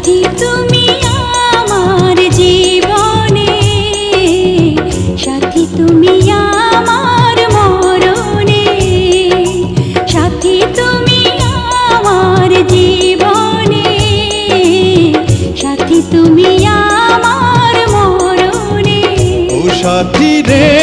সাথী তুমি আমার জীবনে, সাথী তুমি আমার মরণে, সাথী তুমি আমার জীবনে, সাথী তুমি আমার মরণে। ও সাথী রে